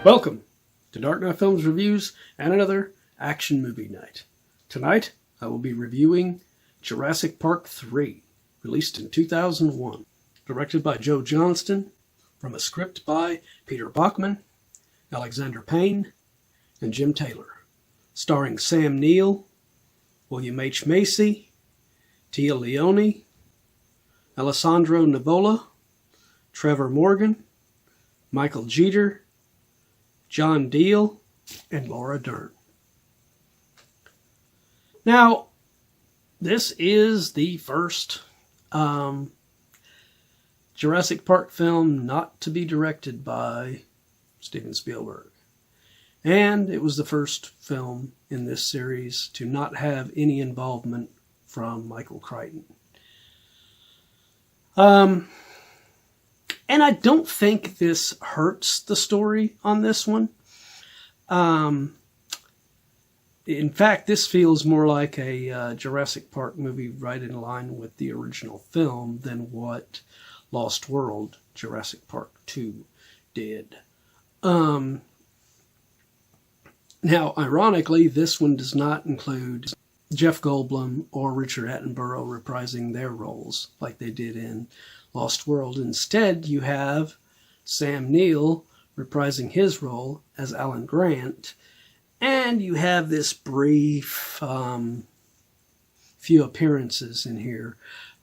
Welcome to Dark Knight Films Reviews and another action movie night. Tonight, I will be reviewing Jurassic Park III, released in 2001. Directed by Joe Johnston, from a script by Peter Bachman, Alexander Payne, and Jim Taylor. Starring Sam Neill, William H. Macy, Tia Leoni, Alessandro Nivola, Trevor Morgan, Michael Jeter, John Diehl, and Laura Dern. Now, this is the first Jurassic Park film not to be directed by Steven Spielberg. And it was the first film in this series to not have any involvement from Michael Crichton. And I don't think this hurts the story on this one. In fact, this feels more like a Jurassic Park movie right in line with the original film than what Lost World Jurassic Park II did. Now, ironically, this one does not include Jeff Goldblum or Richard Attenborough reprising their roles like they did in Lost World. Instead, you have Sam Neill reprising his role as Alan Grant, and you have this brief few appearances in here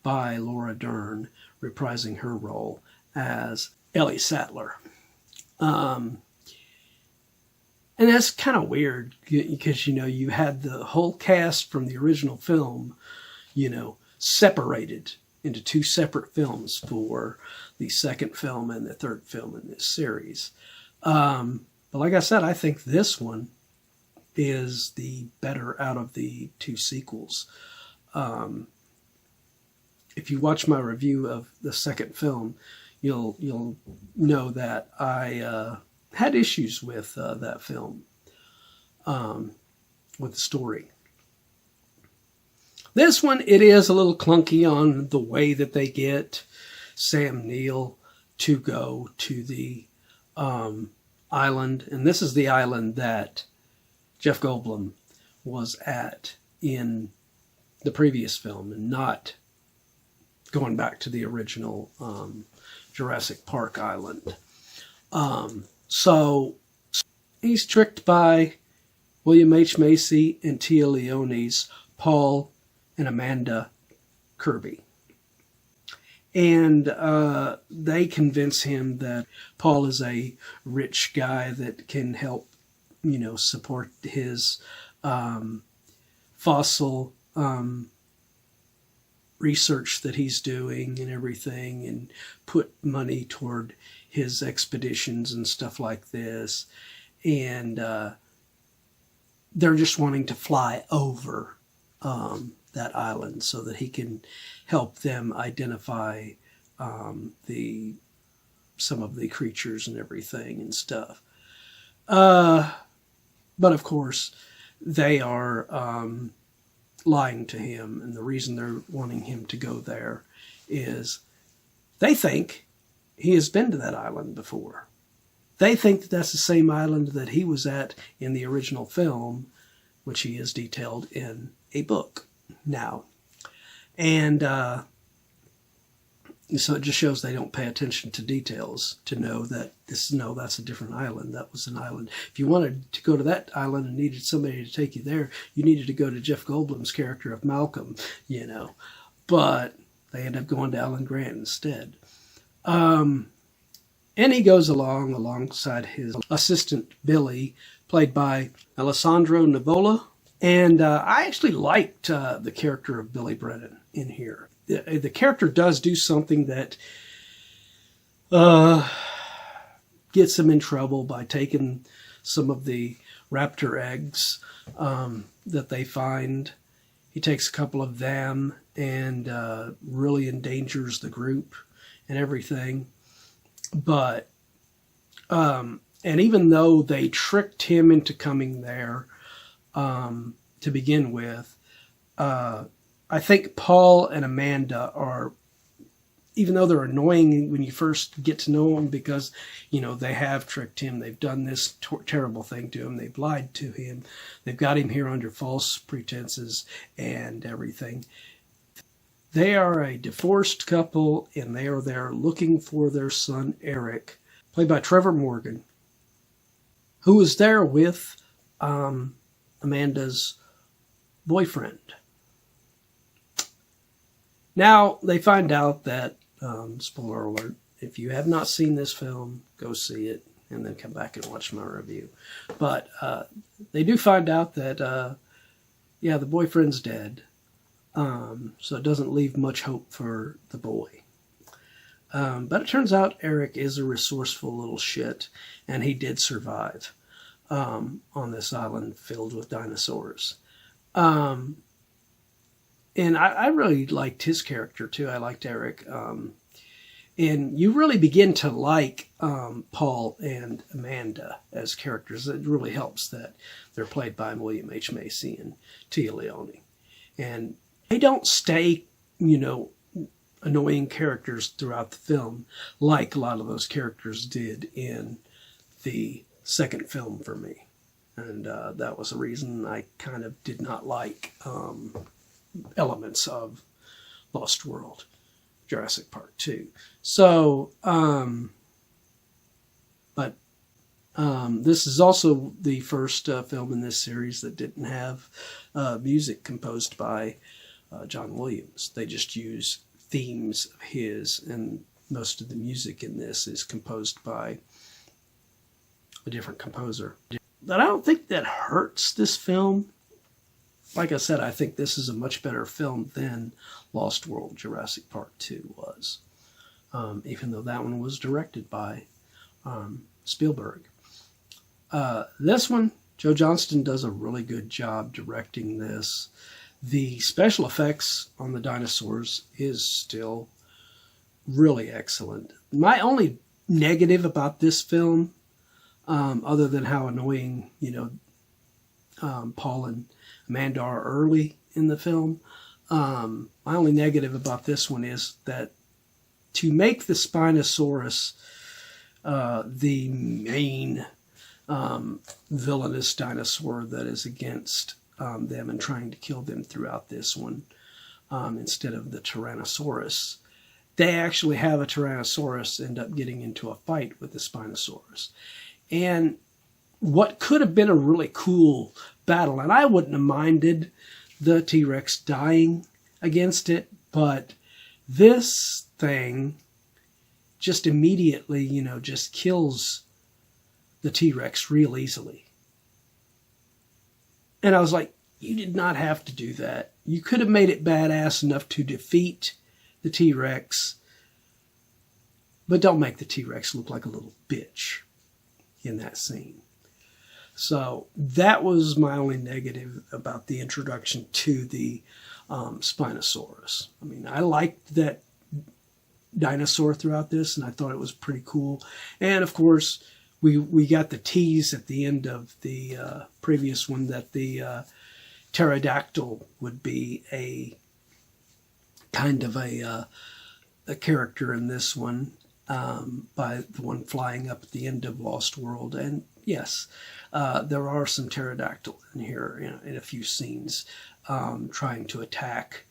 by Laura Dern reprising her role as Ellie Sattler. And that's kind of weird because, you had the whole cast from the original film, separated into two separate films for the second film and the third film in this series. But like I said, I think this one is the better out of the two sequels. If you watch my review of the second film, you'll know that I had issues with that film, with the story. This one, it is a little clunky on the way that they get Sam Neill to go to the island. And this is the island that Jeff Goldblum was at in the previous film and not going back to the original Jurassic Park island. So he's tricked by William H. Macy and Tia Leoni's Paul and Amanda Kirby. And they convince him that Paul is a rich guy that can help, support his fossil research that he's doing and everything, and put money toward his expeditions and stuff like this. And they're just wanting to fly over that island so that he can help them identify some of the creatures and everything and stuff. But of course, they are lying to him, and the reason they're wanting him to go there is they think he has been to that island before. They think that that's the same island that he was at in the original film, which he is detailed in a book now. And so it just shows they don't pay attention to details to know that that's a different island. That was an island. If you wanted to go to that island and needed somebody to take you there, you needed to go to Jeff Goldblum's character of Malcolm, But they end up going to Alan Grant instead. And he goes alongside his assistant, Billy, played by Alessandro Nivola. And I actually liked the character of Billy Brennan in here. The character does do something that gets him in trouble by taking some of the raptor eggs that they find. He takes a couple of them and really endangers the group and everything. But, and even though they tricked him into coming there to begin with, I think Paul and Amanda are even though they're annoying when you first get to know them, because, you know, they have tricked him. They've done this terrible thing to him. They've lied to him. They've got him here under false pretenses and everything. They are a divorced couple, and they are there looking for their son, Eric, played by Trevor Morgan, who was there with Amanda's boyfriend. Now, they find out that, spoiler alert, if you have not seen this film, go see it and then come back and watch my review. But they do find out that, yeah, the boyfriend's dead. So it doesn't leave much hope for the boy. But it turns out Eric is a resourceful little shit, and he did survive on this island filled with dinosaurs. And I really liked his character, too. I liked Eric. And you really begin to like Paul and Amanda as characters. It really helps that they're played by William H. Macy and Tia Leoni. And they don't stay, you know, annoying characters throughout the film like a lot of those characters did in the second film for me. And that was the reason I kind of did not like elements of Lost World, Jurassic Park II. So, this is also the first film in this series that didn't have music composed by John Williams. They just use themes of his, and most of the music in this is composed by a different composer. But I don't think that hurts this film. Like I said, I think this is a much better film than Lost World Jurassic Park II was, even though that one was directed by Spielberg. This one, Joe Johnston does a really good job directing this. The special effects on the dinosaurs is still really excellent. My only negative about this film, other than how annoying, you know, Paul and Amanda are early in the film, my only negative about this one is that to make the Spinosaurus the main villainous dinosaur that is against them and trying to kill them throughout this one, instead of the Tyrannosaurus, they actually have a Tyrannosaurus end up getting into a fight with the Spinosaurus. And what could have been a really cool battle, and I wouldn't have minded the T-Rex dying against it, but this thing just immediately, you know, just kills the T-Rex real easily. And I was like, you did not have to do that. You could have made it badass enough to defeat the T-Rex, but don't make the T-Rex look like a little bitch in that scene. So that was my only negative about the introduction to the Spinosaurus. I mean, I liked that dinosaur throughout this, and I thought it was pretty cool. And of course, we got the tease at the end of the previous one that the pterodactyl would be a kind of a character in this one, by the one flying up at the end of Lost World. And yes, there are some pterodactyl in here, you know, in a few scenes, trying to attack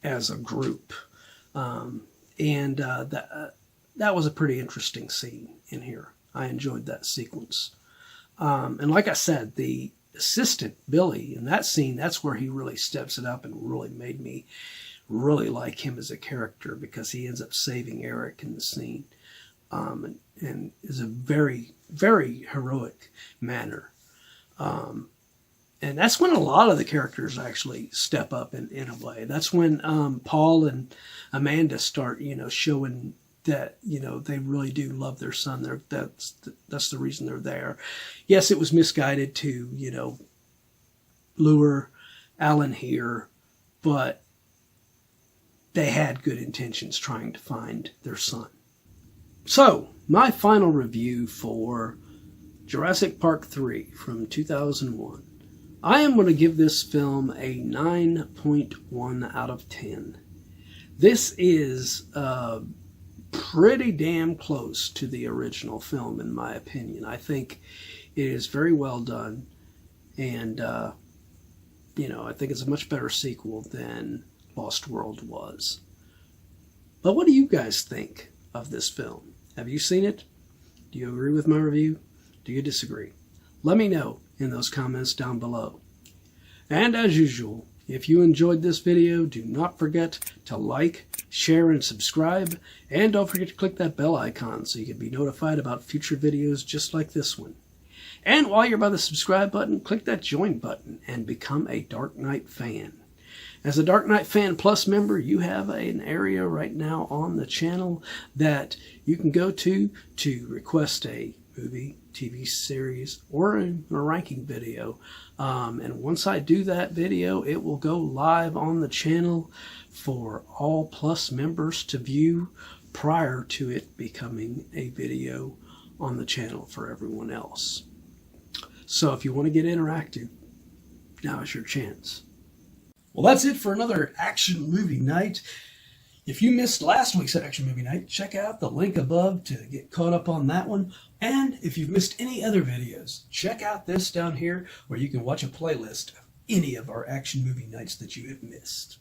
as a group. And that was a pretty interesting scene in here. I enjoyed that sequence. And like I said, the assistant, Billy, in that scene, that's where he really steps it up and really made me really like him as a character, because he ends up saving Eric in the scene, and is a very, very heroic manner. And that's when a lot of the characters actually step up in a way. That's when Paul and Amanda start, you know, showing that, you know, they really do love their son. That's the reason they're there. Yes, it was misguided to, you know, lure Alan here, but they had good intentions trying to find their son. So, my final review for Jurassic Park III from 2001. I am going to give this film a 9.1 out of 10. this is pretty damn close to the original film, in my opinion. I think it is very well done, and you know, I think it's a much better sequel than Lost World was. But what do you guys think of this film? Have you seen it? Do you agree with my review? Do you disagree? Let me know in those comments down below. And as usual, if you enjoyed this video, do not forget to like, share, and subscribe. And don't forget to click that bell icon so you can be notified about future videos just like this one. And while you're by the subscribe button, click that join button and become a Dark Knight fan. As a Dark Knight Fan Plus member, you have an area right now on the channel that you can go to request a movie, TV series, or a ranking video. And once I do that video, it will go live on the channel for all Plus members to view prior to it becoming a video on the channel for everyone else. So if you want to get interactive, now is your chance. Well, that's it for another action movie night. If you missed last week's action movie night, check out the link above to get caught up on that one. And if you've missed any other videos, check out this down here where you can watch a playlist of any of our action movie nights that you have missed.